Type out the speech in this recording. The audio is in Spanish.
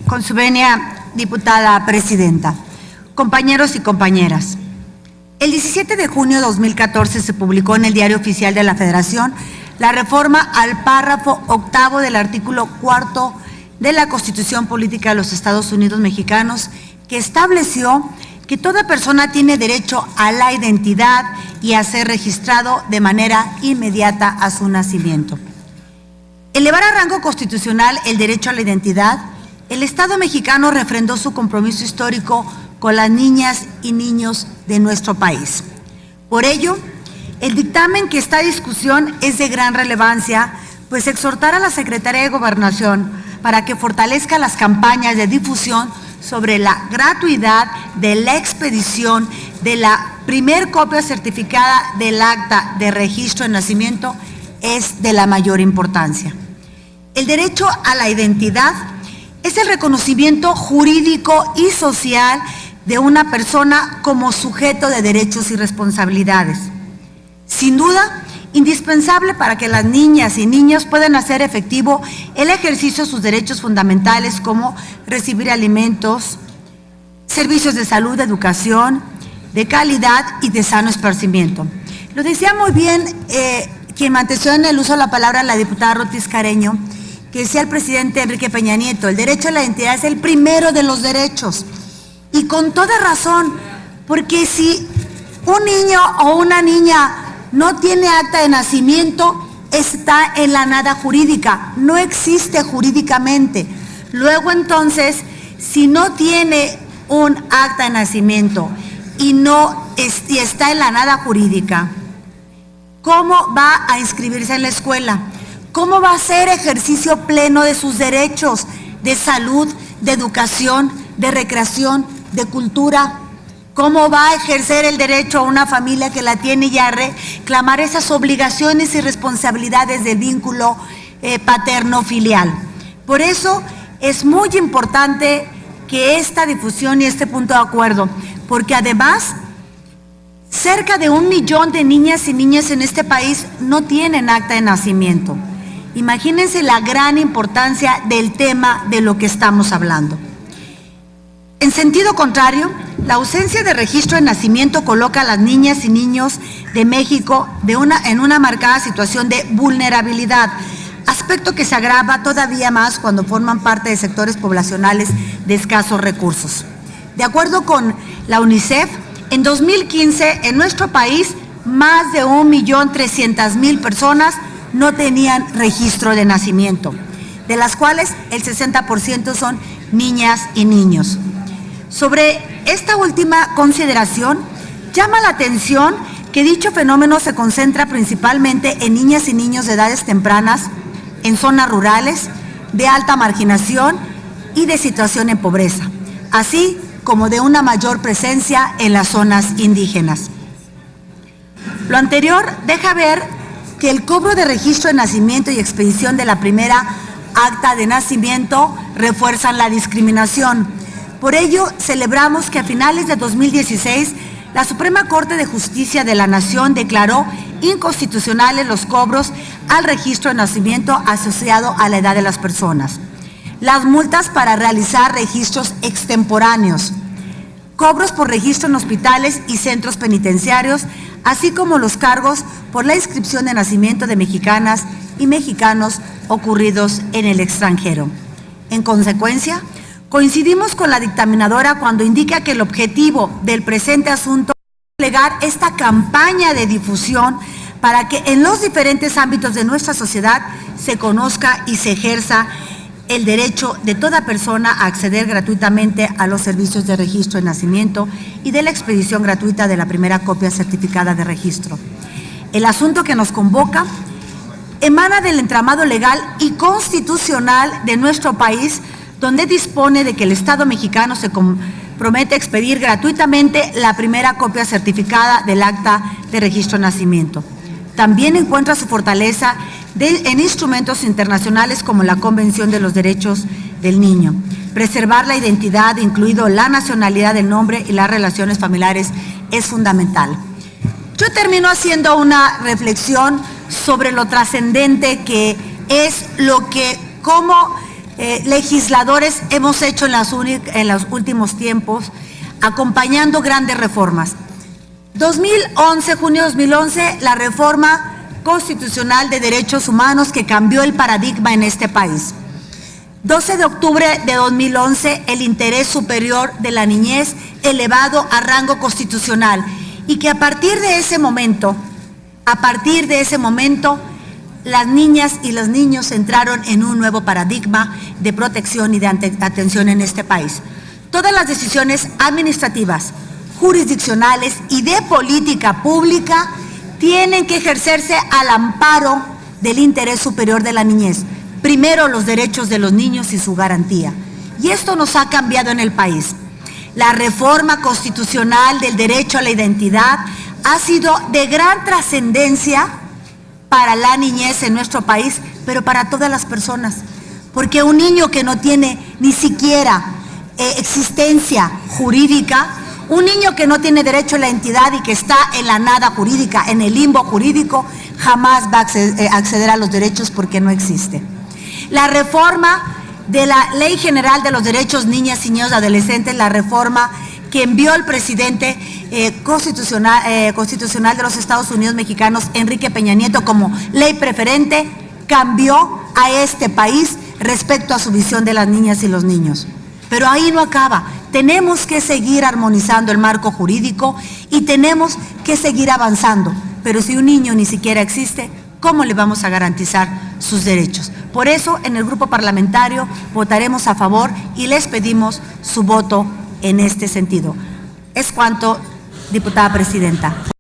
Con su venia, diputada presidenta, compañeros y compañeras. El 17 de junio de 2014 se publicó en el Diario Oficial de la Federación la reforma al párrafo 8º del artículo 4 de la Constitución Política de los Estados Unidos Mexicanos, que estableció que toda persona tiene derecho a la identidad y a ser registrado de manera inmediata a su nacimiento. Elevar a rango constitucional el derecho a la identidad, el Estado mexicano refrendó su compromiso histórico con las niñas y niños de nuestro país. Por ello, el dictamen que está a discusión es de gran relevancia, pues exhortar a la Secretaría de Gobernación para que fortalezca las campañas de difusión sobre la gratuidad de la expedición de la primer copia certificada del acta de registro de nacimiento es de la mayor importancia. El derecho a la identidad es el reconocimiento jurídico y social de una persona como sujeto de derechos y responsabilidades. Sin duda, indispensable para que las niñas y niños puedan hacer efectivo el ejercicio de sus derechos fundamentales como recibir alimentos, servicios de salud, educación, de calidad y de sano esparcimiento. Lo decía muy bien quien manteció en el uso de la palabra la diputada Ruth Tiscareño, que decía el presidente Enrique Peña Nieto, el derecho a la identidad es el primero de los derechos. Y con toda razón, porque si un niño o una niña no tiene acta de nacimiento, está en la nada jurídica, no existe jurídicamente. Luego entonces, si no tiene un acta de nacimiento y está en la nada jurídica, ¿cómo va a inscribirse en la escuela? ¿Cómo va a hacer ejercicio pleno de sus derechos de salud, de educación, de recreación, de cultura? ¿Cómo va a ejercer el derecho a una familia que la tiene y a reclamar esas obligaciones y responsabilidades del vínculo paterno-filial? Por eso es muy importante que esta difusión y este punto de acuerdo, porque además cerca de 1 millón de niñas y niños en este país no tienen acta de nacimiento. Imagínense la gran importancia del tema de lo que estamos hablando. En sentido contrario, la ausencia de registro de nacimiento coloca a las niñas y niños de México en una marcada situación de vulnerabilidad, aspecto que se agrava todavía más cuando forman parte de sectores poblacionales de escasos recursos. De acuerdo con la UNICEF, en 2015 en nuestro país más de 1.300.000 personas no tenían registro de nacimiento, de las cuales el 60% son niñas y niños. Sobre esta última consideración, llama la atención que dicho fenómeno se concentra principalmente en niñas y niños de edades tempranas, en zonas rurales, de alta marginación y de situación en pobreza, así como de una mayor presencia en las zonas indígenas. Lo anterior deja ver que el cobro de registro de nacimiento y expedición de la primera acta de nacimiento refuerzan la discriminación. Por ello, celebramos que a finales de 2016, la Suprema Corte de Justicia de la Nación declaró inconstitucionales los cobros al registro de nacimiento asociado a la edad de las personas, las multas para realizar registros extemporáneos, cobros por registro en hospitales y centros penitenciarios, así como los cargos por la inscripción de nacimiento de mexicanas y mexicanos ocurridos en el extranjero. En consecuencia, coincidimos con la dictaminadora cuando indica que el objetivo del presente asunto es desplegar esta campaña de difusión para que en los diferentes ámbitos de nuestra sociedad se conozca y se ejerza el derecho de toda persona a acceder gratuitamente a los servicios de registro de nacimiento y de la expedición gratuita de la primera copia certificada de registro. El asunto que nos convoca emana del entramado legal y constitucional de nuestro país, donde dispone de que el Estado mexicano se compromete a expedir gratuitamente la primera copia certificada del acta de registro de nacimiento. También encuentra su fortaleza en instrumentos internacionales como la Convención de los Derechos del Niño. Preservar la identidad, incluido la nacionalidad del nombre y las relaciones familiares, es fundamental. Yo termino haciendo una reflexión sobre lo trascendente que es cómo legisladores hemos hecho en los últimos tiempos, acompañando grandes reformas. 2011, junio de 2011, la reforma constitucional de derechos humanos que cambió el paradigma en este país. 12 de octubre de 2011, el interés superior de la niñez elevado a rango constitucional, y que a partir de ese momento, las niñas y los niños entraron en un nuevo paradigma de protección y de atención en este país. Todas las decisiones administrativas, jurisdiccionales y de política pública tienen que ejercerse al amparo del interés superior de la niñez. Primero, los derechos de los niños y su garantía. Y esto nos ha cambiado en el país. La reforma constitucional del derecho a la identidad ha sido de gran trascendencia para la niñez en nuestro país, pero para todas las personas. Porque un niño que no tiene ni siquiera existencia jurídica, un niño que no tiene derecho a la identidad y que está en la nada jurídica, en el limbo jurídico, jamás va a acceder a los derechos porque no existe. La reforma de la Ley General de los Derechos Niñas y Niños Adolescentes, la reforma que envió el presidente constitucional de los Estados Unidos mexicanos, Enrique Peña Nieto, como ley preferente, cambió a este país respecto a su visión de las niñas y los niños. Pero ahí no acaba. Tenemos que seguir armonizando el marco jurídico y tenemos que seguir avanzando. Pero si un niño ni siquiera existe, ¿cómo le vamos a garantizar sus derechos? Por eso, en el grupo parlamentario votaremos a favor y les pedimos su voto en este sentido. Es cuanto, diputada presidenta.